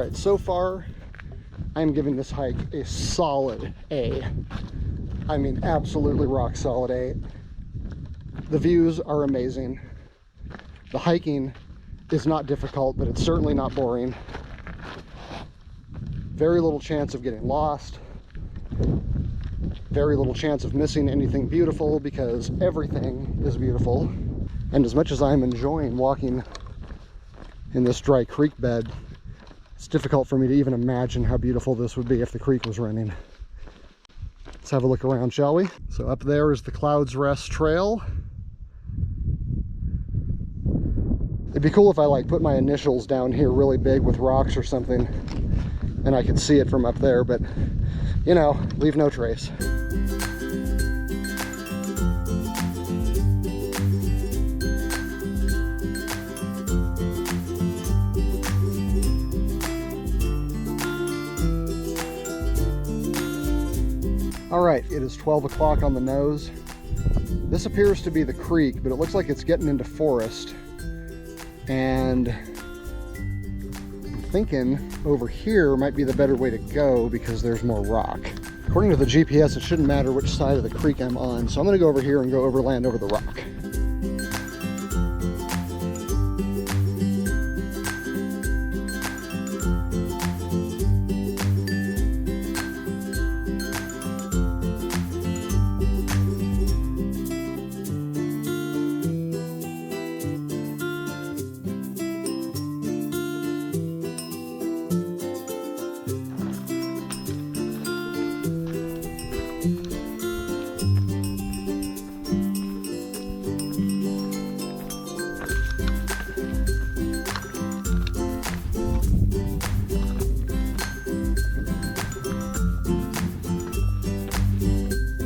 right, so far I'm giving this hike a solid A. I mean, absolutely rock solid A. The views are amazing. The hiking is not difficult, but it's certainly not boring. Very little chance of getting lost. Very little chance of missing anything beautiful because everything is beautiful. And as much as I'm enjoying walking in this dry creek bed, it's difficult for me to even imagine how beautiful this would be if the creek was running. Let's have a look around, shall we? So up there is the Clouds Rest Trail. It'd be cool if I like put my initials down here really big with rocks or something and I could see it from up there, but you know, leave no trace. All right, it is 12 o'clock on the nose. This appears to be the creek, but it looks like it's getting into forest. And I'm thinking over here might be the better way to go because there's more rock. According to the GPS, it shouldn't matter which side of the creek I'm on. So I'm gonna go over here and go overland over the rock.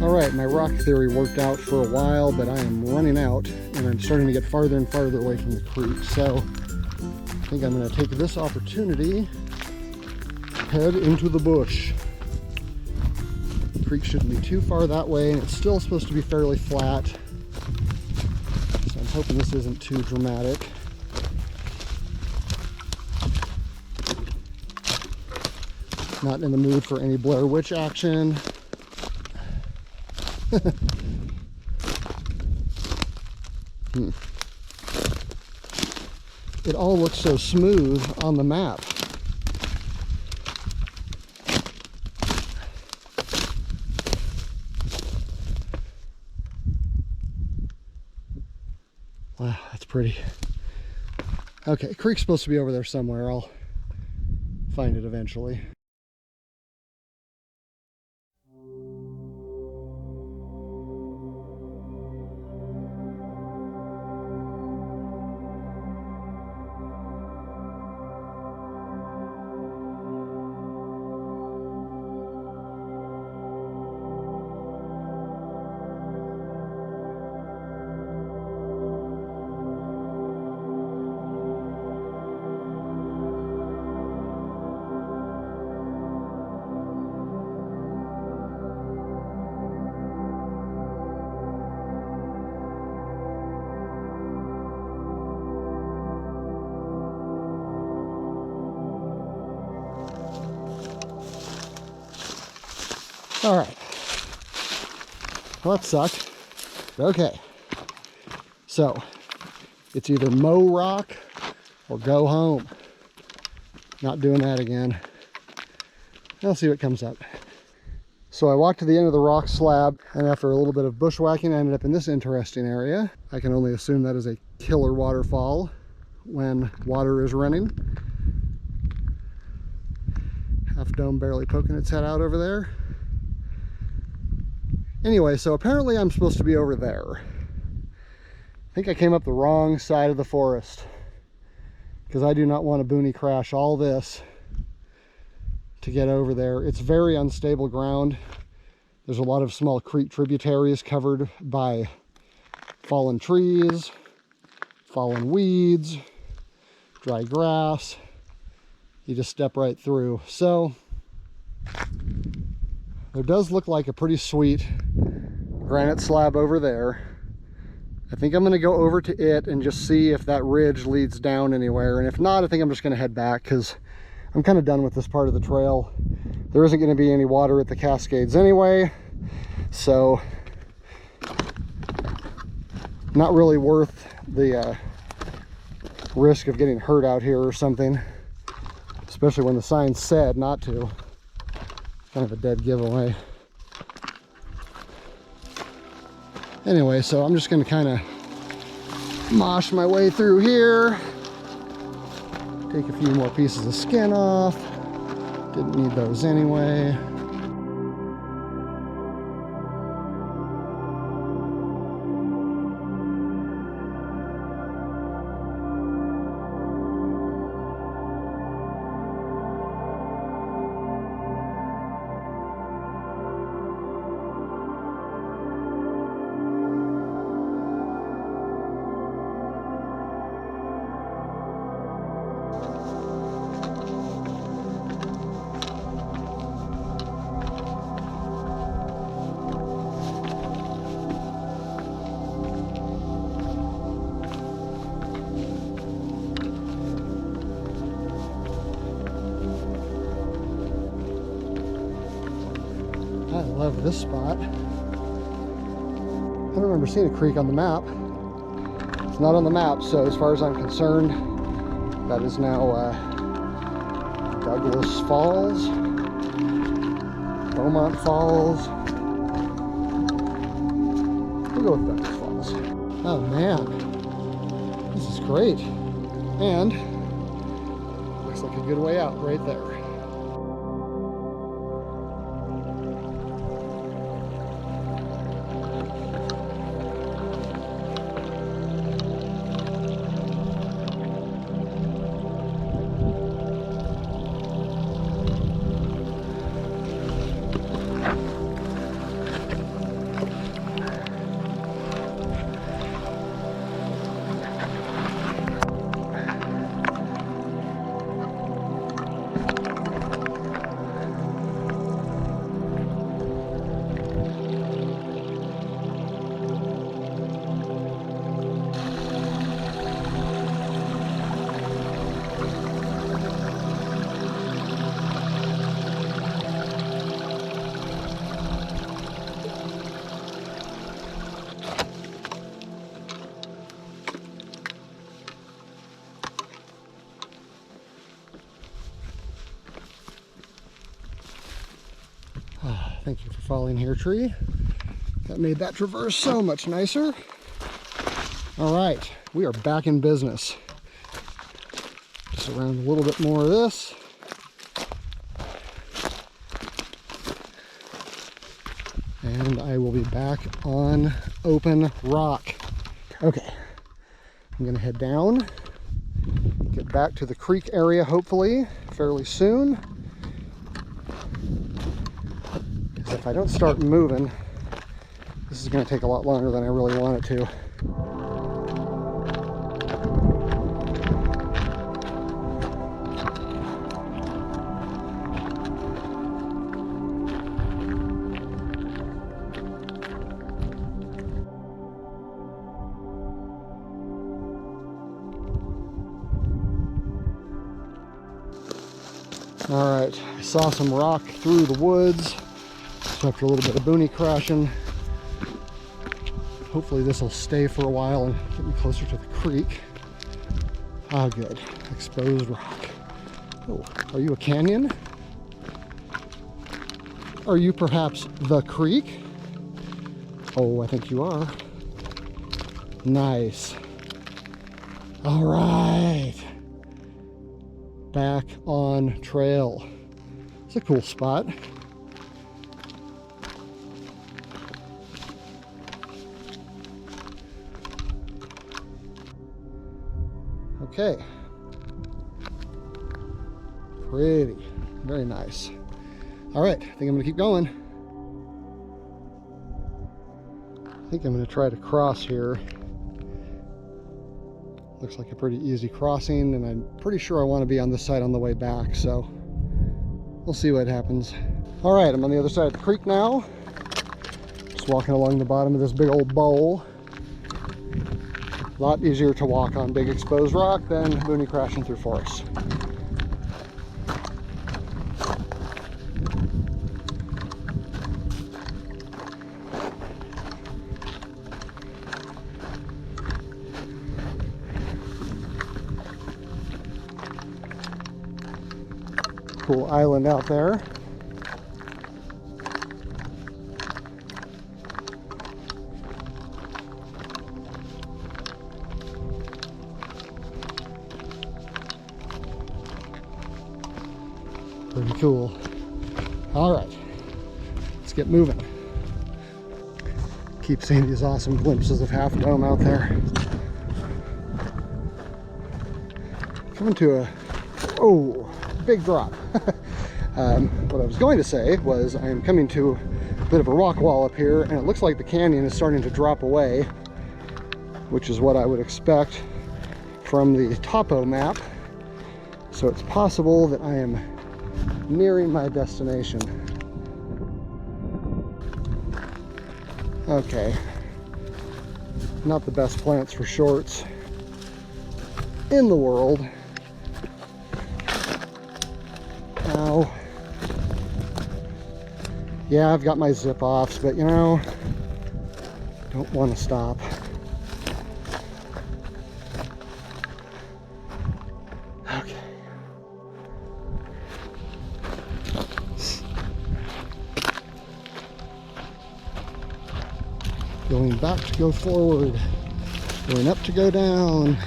Alright, my rock theory worked out for a while, but I am running out and I'm starting to get farther and farther away from the creek. So I think I'm going to take this opportunity to head into the bush. The creek shouldn't be too far that way, and it's still supposed to be fairly flat. So I'm hoping this isn't too dramatic. Not in the mood for any Blair Witch action. It all looks so smooth on the map. Wow, that's pretty. Okay, creek's supposed to be over there somewhere. I'll find it eventually. All right, well, that sucked. Okay, so it's either mow rock or go home. Not doing that again. I'll see what comes up. So I walked to the end of the rock slab, and after a little bit of bushwhacking, I ended up in this interesting area. I can only assume that is a killer waterfall when water is running. Half Dome barely poking its head out over there. Anyway, so apparently I'm supposed to be over there. I think I came up the wrong side of the forest because I do not want to boonie crash all this to get over there. It's very unstable ground. There's a lot of small creek tributaries covered by fallen trees, fallen weeds, dry grass. You just step right through. So there does look like a pretty sweet granite slab over there. I think I'm going to go over to it and just see if that ridge leads down anywhere. And if not, I think I'm just going to head back because I'm kind of done with this part of the trail. There isn't going to be any water at the Cascades anyway, so not really worth the risk of getting hurt out here or something, especially when the sign said not to. It's kind of a dead giveaway. Anyway, so I'm just going to kind of mosh my way through here. Take a few more pieces of skin off. Didn't need those anyway. I love this spot. I don't remember seeing a creek on the map. It's not on the map, so as far as I'm concerned, that is now Douglas Falls, Beaumont Falls. We'll go with Douglas Falls. Oh man, this is great. And looks like a good way out right there. Thank you for falling here, tree. That made that traverse so much nicer. All right, we are back in business. Just around a little bit more of this. And I will be back on open rock. Okay, I'm gonna head down, get back to the creek area hopefully fairly soon. If I don't start moving, this is going to take a lot longer than I really want it to. All right, I saw some rock through the woods. After a little bit of boonie crashing, hopefully this will stay for a while and get me closer to the creek. Ah, good. Exposed rock. Oh, are you a canyon? Are you perhaps the creek? Oh, I think you are. Nice. All right. Back on trail. It's a cool spot. Okay, pretty, very nice. All right, I think I'm gonna keep going. I think I'm gonna try to cross here. Looks like a pretty easy crossing, and I'm pretty sure I want to be on this side on the way back, so we'll see what happens. All right, I'm on the other side of the creek now. Just walking along the bottom of this big old bowl. A lot easier to walk on big exposed rock than boonie crashing through forest. cool island out there. Pretty cool. All right, let's get moving. Keep seeing these awesome glimpses of Half Dome out there. Coming to a, oh, big drop. What I was going to say was I am coming to a bit of a rock wall up here, and it looks like the canyon is starting to drop away, which is what I would expect from the topo map. So it's possible that I am nearing my destination. Okay, not the best plants for shorts in the world. Ow. Yeah, I've got my zip offs, but you know, don't want to stop. Okay. Going back to go forward, going up to go down.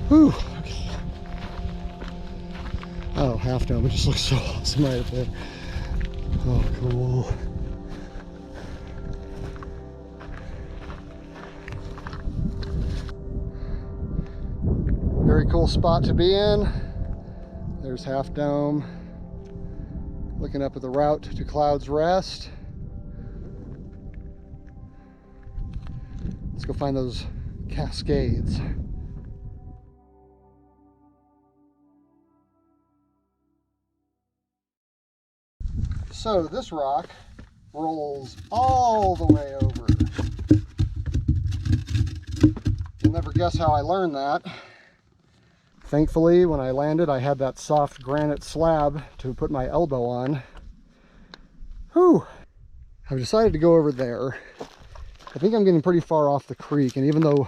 Whew, okay. Oh, Half Dome, it just looks so awesome right up there. Oh, cool. Very cool spot to be in. There's Half Dome. Looking up at the route to Cloud's Rest. Let's go find those cascades. So this rock rolls all the way over. You'll never guess how I learned that. Thankfully, when I landed, I had that soft granite slab to put my elbow on. Whew! I've decided to go over there. I think I'm getting pretty far off the creek, and even though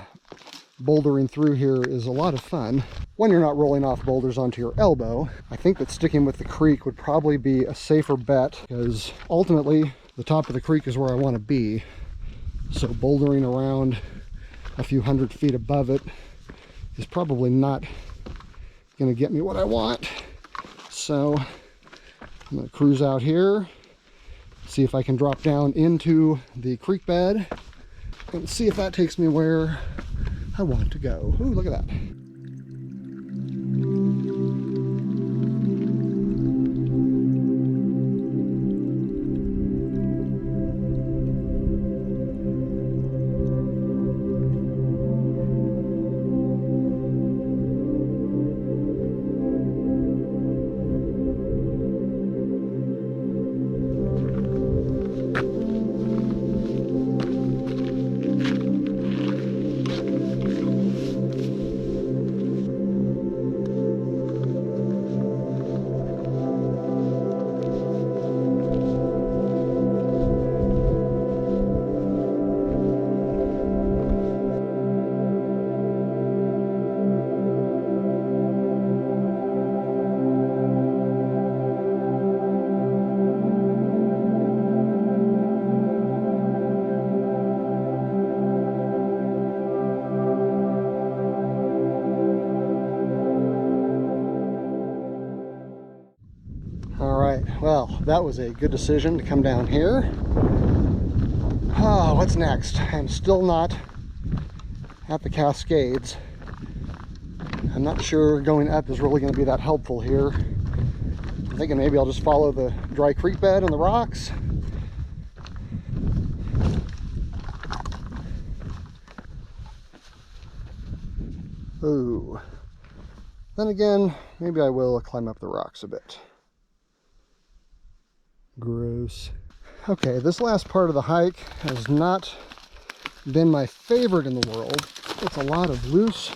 bouldering through here is a lot of fun, when you're not rolling off boulders onto your elbow, I think that sticking with the creek would probably be a safer bet, because ultimately, the top of the creek is where I want to be. So bouldering around a few hundred feet above it is probably not going to get me what I want. So I'm going to cruise out here, see if I can drop down into the creek bed, and see if that takes me where I want to go. Ooh, look at that. Well, that was a good decision to come down here. Oh, what's next? I'm still not at the Cascades. I'm not sure going up is really going to be that helpful here. I'm thinking maybe I'll just follow the dry creek bed and the rocks. Ooh. Then again, maybe I will climb up the rocks a bit. Gross. Okay, this last part of the hike has not been my favorite in the world. It's a lot of loose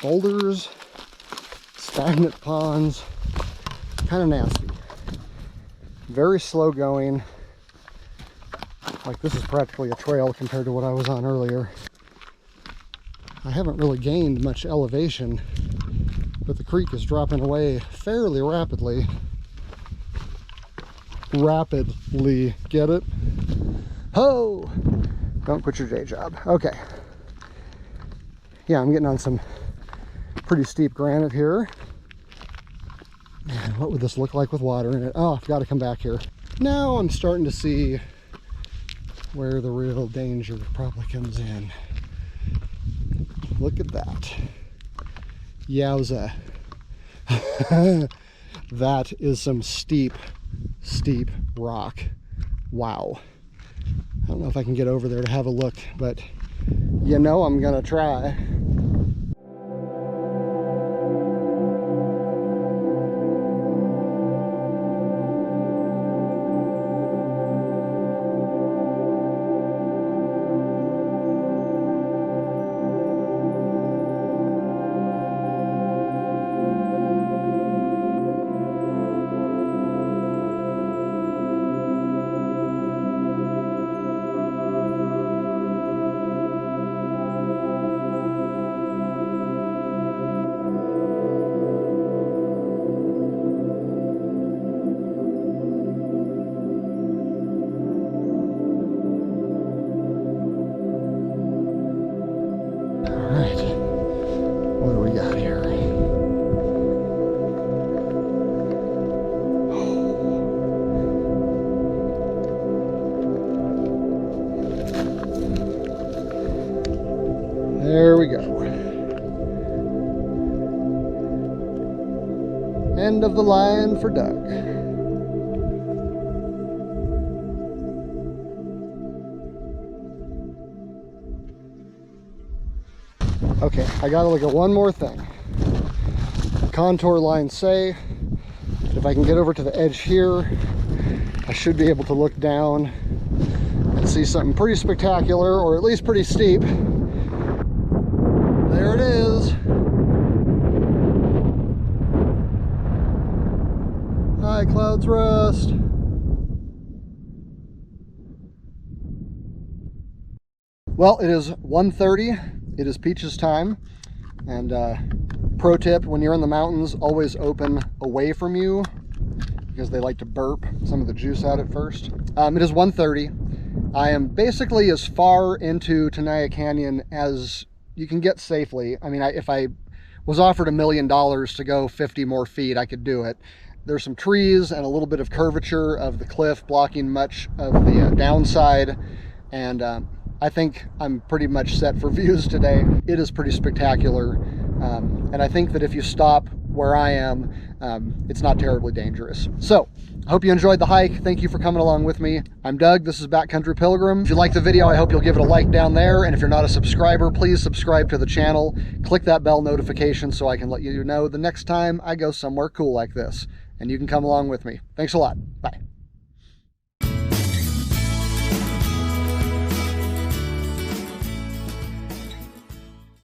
boulders, stagnant ponds, kind of nasty. Very slow going. Like this is practically a trail compared to what I was on earlier. I haven't really gained much elevation, but the creek is dropping away fairly rapidly. Get it? Ho! Don't quit your day job. Okay. Yeah, I'm getting on some pretty steep granite here. Man, what would this look like with water in it? Oh, I've got to come back here. Now I'm starting to see where the real danger probably comes in. Look at that. Yowza. That is some steep rock. Wow. I don't know if I can get over there to have a look, but you know I'm gonna try. What do we got here? There we go. End of the line for Doug. Okay, I gotta look at one more thing. The contour lines say that if I can get over to the edge here, I should be able to look down and see something pretty spectacular, or at least pretty steep. There it is. Hi, Clouds Rust. Well, it is 1:30. It is Peach's time. And pro tip, when you're in the mountains, always open away from you because they like to burp some of the juice out at first. It is 1:30. I am basically as far into Tenaya Canyon as you can get safely. I mean, if I was offered $1 million to go 50 more feet, I could do it. There's some trees and a little bit of curvature of the cliff blocking much of the downside, and I think I'm pretty much set for views today. It is pretty spectacular, and I think that if you stop where I am, it's not terribly dangerous. So, I hope you enjoyed the hike. Thank you for coming along with me. I'm Doug, this is Backcountry Pilgrim. If you liked the video, I hope you'll give it a like down there, and if you're not a subscriber, please subscribe to the channel. Click that bell notification so I can let you know the next time I go somewhere cool like this, and you can come along with me. Thanks a lot. Bye.